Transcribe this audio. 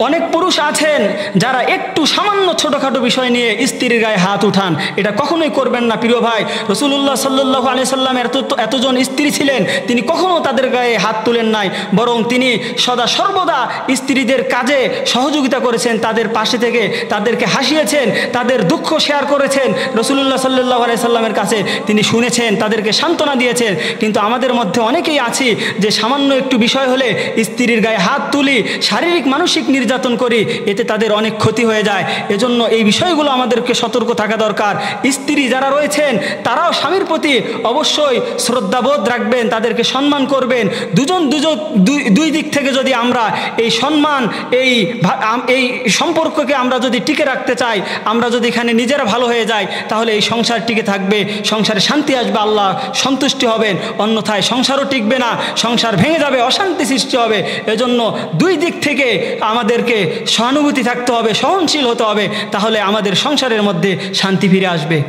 অনেক পুরুষ আছেন যারা একটু সামান্য ছোটোখাটো বিষয় নিয়ে স্ত্রীর গায়ে হাত উঠান। এটা কখনোই করবেন না প্রিয় ভাই। রাসূলুল্লাহ সাল্লাল্লাহু আলাইহি সাল্লামের এতজন স্ত্রী ছিলেন, তিনি কখনো তাদের গায়ে হাত তুলেন নাই, বরং তিনি সদা সর্বদা স্ত্রীদের কাজে সহযোগিতা করেছেন, তাদের পাশে থেকে তাদেরকে হাসিয়েছেন, তাদের দুঃখ শেয়ার করেছেন। রাসূলুল্লাহ সাল্লাল্লাহু আলাইহি সাল্লামের কাছে তিনি শুনেছেন, তাদেরকে সান্ত্বনা দিয়েছেন। কিন্তু আমাদের মধ্যে অনেকেই আছি যে সামান্য একটু বিষয় হলে স্ত্রীর গায়ে হাত তুলি, শারীরিক মানসিক নির্যাতন করি, এতে তাদের অনেক ক্ষতি হয়ে যায়। এজন্য এই বিষয়গুলো আমাদেরকে সতর্ক থাকা দরকার। স্ত্রী যারা রয়েছেন তারাও স্বামীর প্রতি অবশ্যই শ্রদ্ধাবোধ রাখবেন, তাদেরকে সম্মান করবেন। দুই দিক থেকে যদি আমরা এই সম্মান, এই সম্পর্ককে আমরা যদি টিকে রাখতে চাই, আমরা যদি এখানে নিজেরা ভালো হয়ে যাই, তাহলে এই সংসার টিকে থাকবে, সংসারে শান্তি আসবে, আল্লাহ সন্তুষ্টি হবেন। অন্যথায় সংসারও টিকবে না, সংসার ভেঙে যাবে, অশান্তি সৃষ্টি হবে। এজন্য দুই দিক থেকে আমাদেরকে সহানুভূতি থাকতে হবে, সহনশীল হতে হবে, তাহলে আমাদের সংসারের মধ্যে শান্তি ফিরে আসবে।